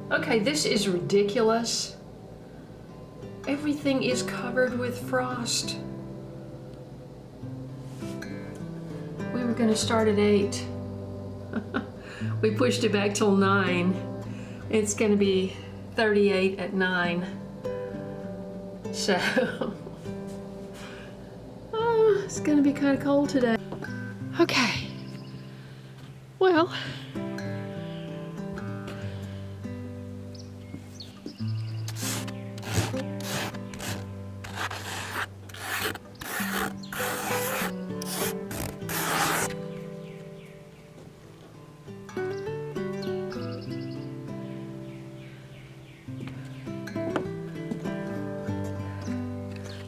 Okay, this is ridiculous. Everything is covered with frost. We were gonna start at 8. We pushed it back till 9. It's gonna be 38 at 9. So, it's gonna be kind of cold today. Okay, well,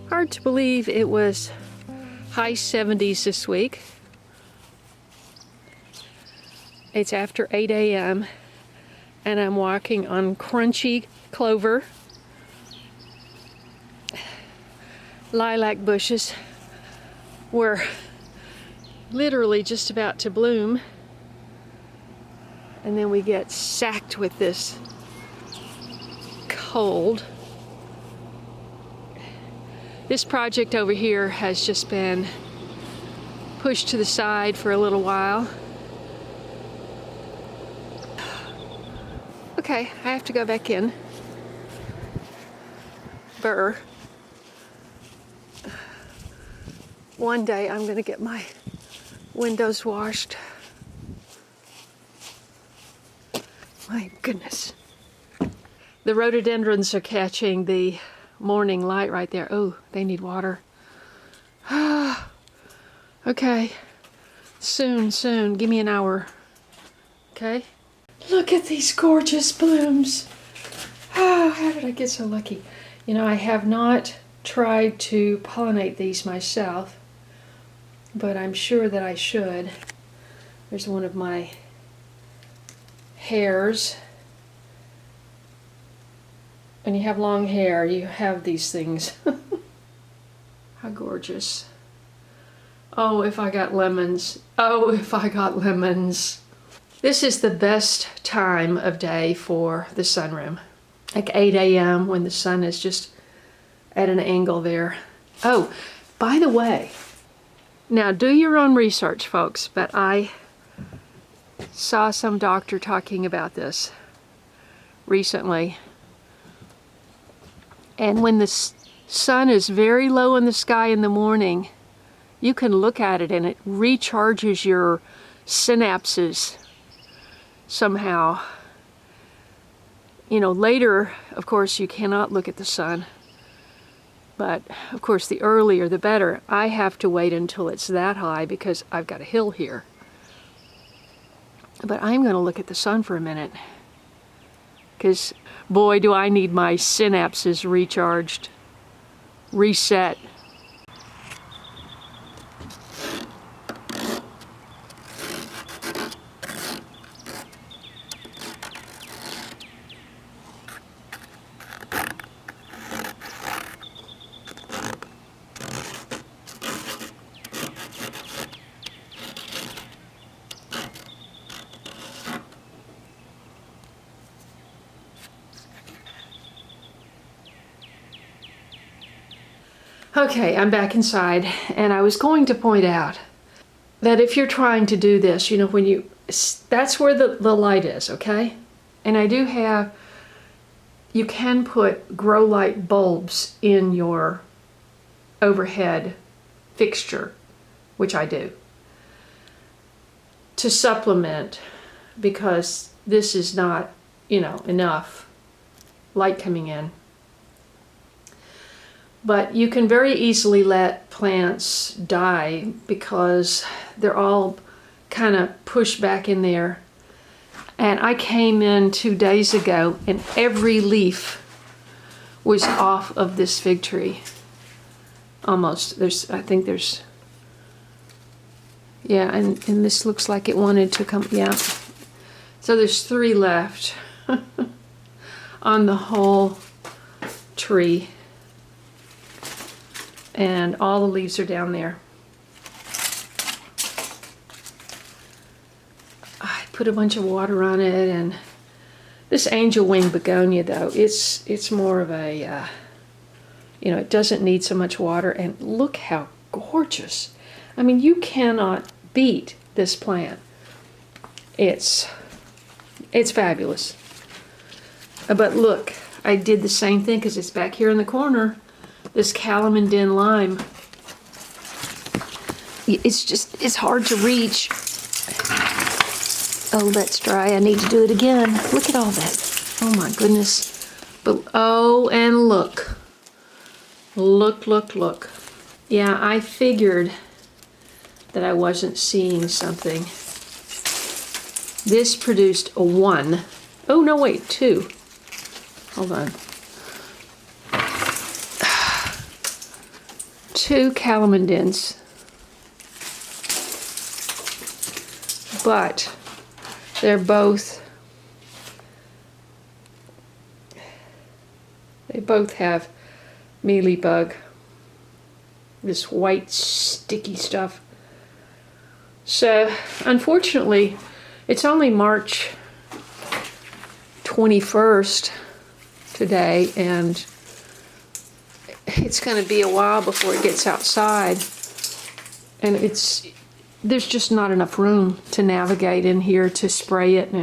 hard to believe it was high 70s this week. It's after 8 a.m. and I'm walking on crunchy clover, lilac bushes were literally just about to bloom, and then we get sacked with this cold. This project over here has just been pushed to the side for a little while. Okay, I have to go back in. Burr. One day I'm gonna get my windows washed. My goodness. The rhododendrons are catching the morning light right there. Oh, they need water. Okay. Soon. Give me an hour. Okay? Look at these gorgeous blooms. Oh, how did I get so lucky? You know, I have not tried to pollinate these myself, but I'm sure that I should. There's one of my hares. And you have long hair, you have these things. How gorgeous. Oh, if I got lemons. Oh, if I got lemons. This is the best time of day for the sunroom. Like 8 a.m. when the sun is just at an angle there. Oh, by the way, now do your own research, folks, but I saw some doctor talking about this recently. And when the sun is very low in the sky in the morning, you can look at it and it recharges your synapses somehow. You know, later, of course, you cannot look at the sun. But, of course, the earlier the better. I have to wait until it's that high because I've got a hill here. But I'm going to look at the sun for a minute. Because, boy, do I need my synapses recharged, reset. Okay, I'm back inside, and I was going to point out that if you're trying to do this, you know, when you, that's where the light is, okay? And I do have, you can put grow light bulbs in your overhead fixture, which I do, to supplement, because this is not, you know, enough light coming in. But you can very easily let plants die because they're all kind of pushed back in there. And I came in 2 days ago and every leaf was off of this fig tree. Almost. I think there's, yeah, and this looks like it wanted to come, yeah. So there's 3 left on the whole tree. And all the leaves are down there. I put a bunch of water on it and This angel wing begonia, though, it's more of a, you know, it doesn't need so much water. And look how gorgeous. I mean, you cannot beat this plant. It's fabulous. But look, I did the same thing because it's back here in the corner. This calamondin lime. It's hard to reach. Oh, that's dry. I need to do it again. Look at all that. Oh my goodness. But oh, and look. Look. Yeah, I figured that I wasn't seeing something. This produced a 1. Oh, no, wait, 2. Hold on. 2 calamondins. But they both have mealybug, this white sticky stuff. So unfortunately, it's only March 21st today, and it's going to be a while before it gets outside, and there's just not enough room to navigate in here to spray it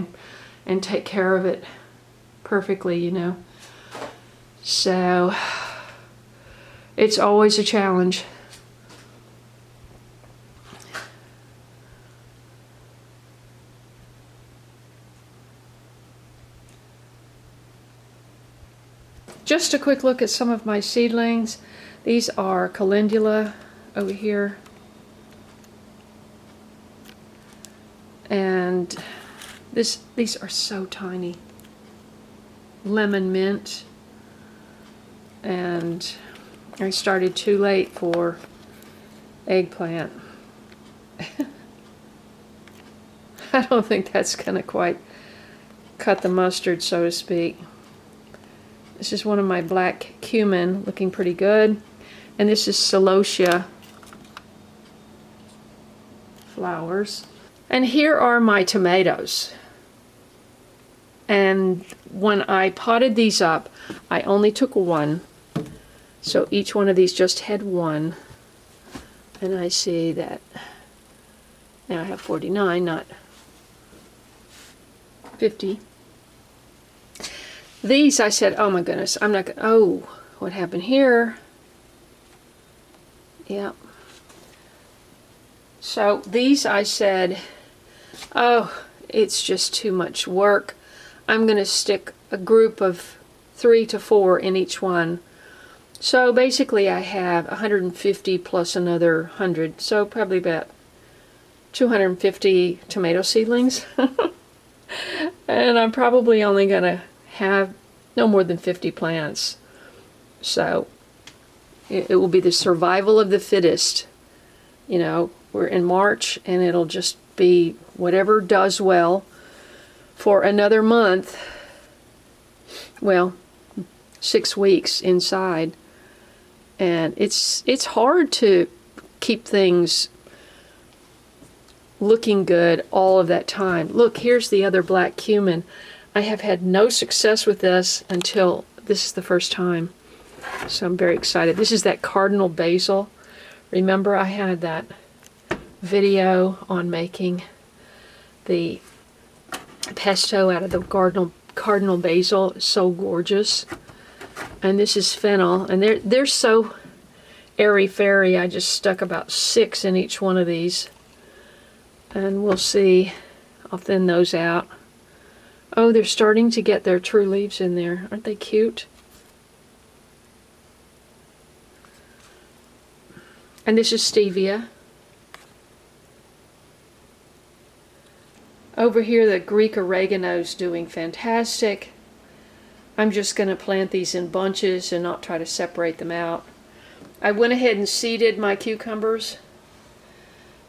and take care of it perfectly, you know. So it's always a challenge. Just a quick look at some of my seedlings. These are calendula over here. And these are so tiny. Lemon mint. And I started too late for eggplant. I don't think that's gonna quite cut the mustard, so to speak. This is one of my black cumin, looking pretty good. And this is celosia flowers. And here are my tomatoes. And when I potted these up, I only took 1. So each one of these just had 1. And I see that now I have 49, not 50. These I said, oh my goodness, I'm not gonna, oh, what happened here? Yeah. So these I said, oh, it's just too much work. I'm gonna stick a group of 3 to 4 in each one. So basically I have 150 plus another 100, so probably about 250 tomato seedlings. And I'm probably only gonna have no more than 50 plants. So it will be the survival of the fittest. You know, we're in March and it'll just be whatever does well for another month. Well, 6 weeks inside. And it's hard to keep things looking good all of that time. Look, here's the other black cumin. I have had no success with this until this is the first time. So I'm very excited. This is that cardinal basil. Remember I had that video on making the pesto out of the cardinal basil. It's so gorgeous. And this is fennel. And they're so airy-fairy. I just stuck about 6 in each one of these. And we'll see. I'll thin those out. Oh, they're starting to get their true leaves in there. Aren't they cute? And this is stevia. Over here, the Greek oregano's doing fantastic. I'm just going to plant these in bunches and not try to separate them out. I went ahead and seeded my cucumbers,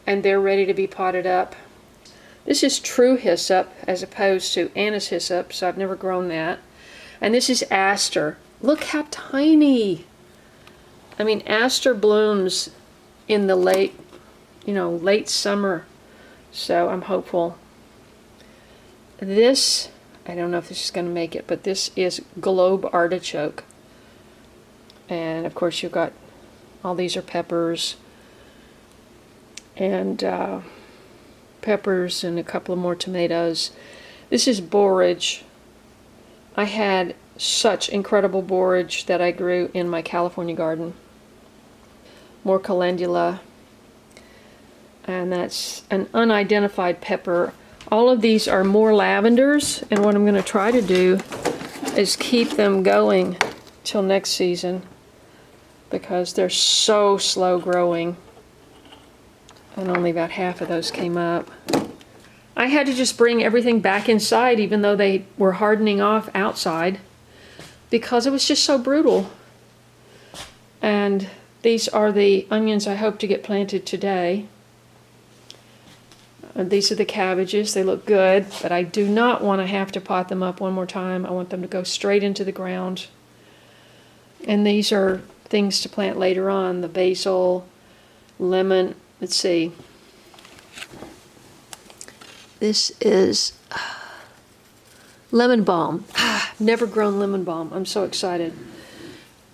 and they're ready to be potted up. This is true hyssop as opposed to anise hyssop, so I've never grown that. And this is aster. Look how tiny. I mean, aster blooms in the late summer. So I'm hopeful. This I don't know if this is going to make it, but this is globe artichoke. And of course you've got, all these are peppers. And peppers and a couple of more tomatoes. This is borage. I had such incredible borage that I grew in my California garden. More calendula. And that's an unidentified pepper. All of these are more lavenders, and what I'm going to try to do is keep them going till next season because they're so slow growing, and only about half of those came up. I had to just bring everything back inside even though they were hardening off outside because it was just so brutal. And these are the onions I hope to get planted today. These are the cabbages. They look good, but I do not want to have to pot them up one more time. I want them to go straight into the ground. And these are things to plant later on. The basil, lemon. Let's see. This is lemon balm. Never grown lemon balm. I'm so excited.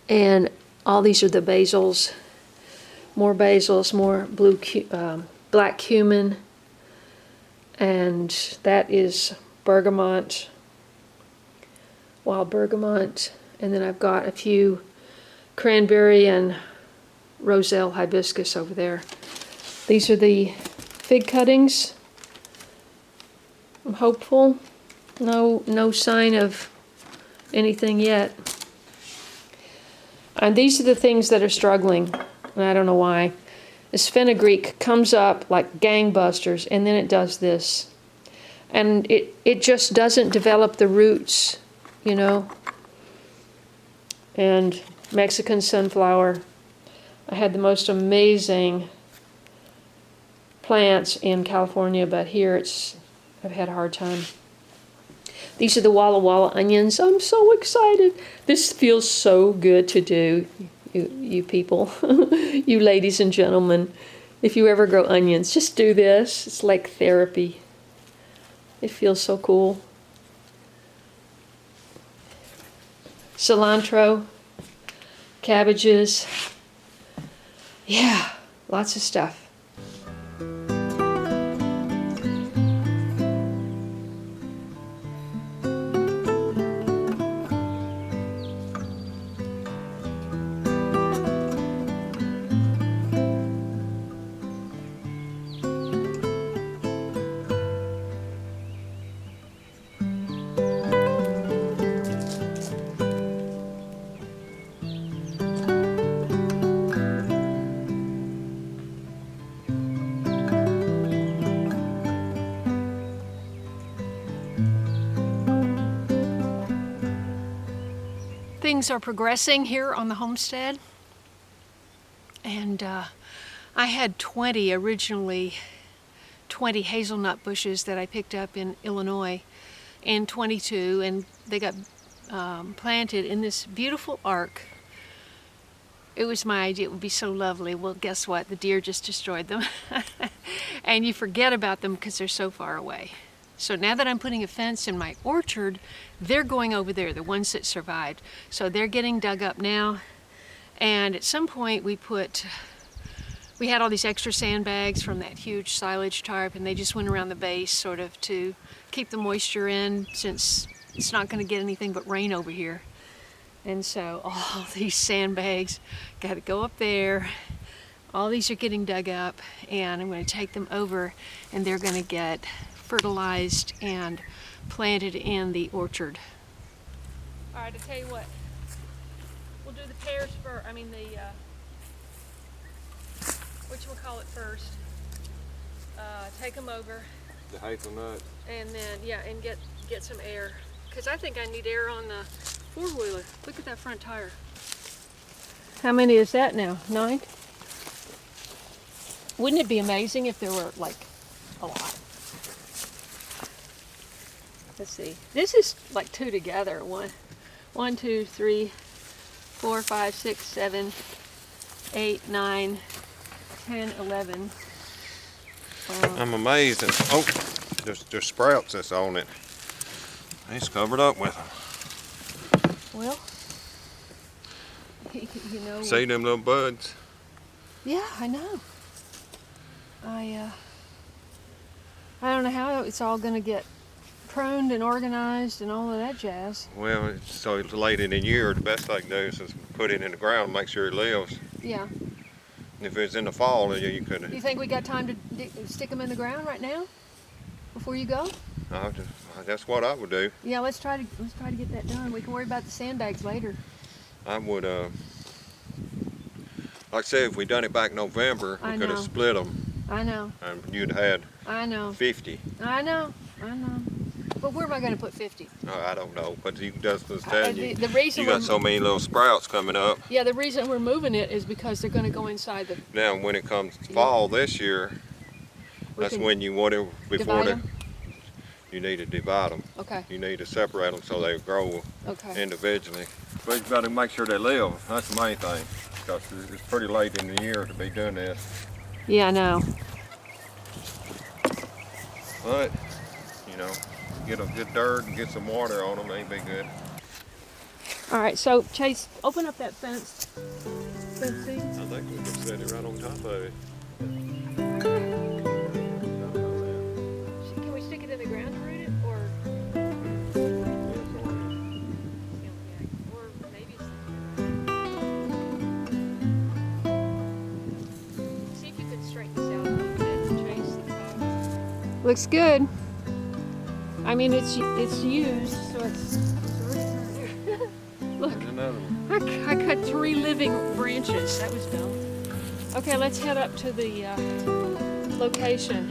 And all these are the basils. More basils, more black cumin. And that is bergamot, wild bergamot. And then I've got a few cranberry and roselle hibiscus over there. These are the fig cuttings. I'm hopeful. No sign of anything yet. And these are the things that are struggling, and I don't know why. This fenugreek comes up like gangbusters, and then it does this. And it just doesn't develop the roots, you know. And Mexican sunflower. I had the most amazing plants in California, but here I've had a hard time. These are the Walla Walla onions. I'm so excited. This feels so good to do. You people, you ladies and gentlemen, if you ever grow onions, just do this. It's like therapy. It feels so cool. Cilantro, cabbages, yeah, lots of stuff. Things are progressing here on the homestead, and I had 20 hazelnut bushes that I picked up in Illinois, and 22, and they got planted in this beautiful arc. It was my idea. It would be so lovely. Well, guess what? The deer just destroyed them. And you forget about them because they're so far away. So now that I'm putting a fence in my orchard, they're going over there, the ones that survived. So they're getting dug up now. And at some point we had all these extra sandbags from that huge silage tarp, and they just went around the base sort of to keep the moisture in, since it's not going to get anything but rain over here. And so all these sandbags got to go up there. All these are getting dug up, and I'm going to take them over, and they're going to get fertilized and planted in the orchard. All right, I'll tell you what. We'll do the pears first. I mean the whatchamacallit first. Take them over. The hazelnuts. And then and get some air, because I think I need air on the four-wheeler. Look at that front tire. How many is that now? 9? Wouldn't it be amazing if there were like a lot? Let's see. This is like 2 together. 1, 2, 3, 4, 5, 6, 7, 8, 9, 10, 11. I'm amazed. And, oh, there's sprouts that's on it. He's covered up with them. Well, you know. See them little buds? Yeah, I know. I don't know how it's all going to get pruned and organized and all of that jazz. Well, it's so late in the year, the best I can do is just put it in the ground and make sure it lives. Yeah. If it's in the fall, you could. You think we got time to stick them in the ground right now, before you go? That's what I would do. Yeah, let's try to get that done. We can worry about the sandbags later. I would, like I said, if we done it back November, we could have split them. I know. And you'd had. I know. 50. I know. But where am I going to put 50? I don't know, but you just was telling you. The reason you got so many little sprouts coming up. Yeah, the reason we're moving it is because they're going to go inside the. Now, when it comes fall this year, that's when you want to you need to divide them. Okay. You need to separate them so they grow individually. But you've got to make sure they live. That's the main thing, because it's pretty late in the year to be doing this. Yeah, I know. But, you know, get a good dirt and get some water on them, they'd be good. All right, so Chase, open up that fence. Fencing. I think we can set it right on top of it. Can we stick it in the ground and root it, or? Or maybe see if you could straighten this out a little bit, Chase. Looks good. I mean, it's used, so it's. Look, I cut 3 living branches. That was dumb. Okay, let's head up to the location.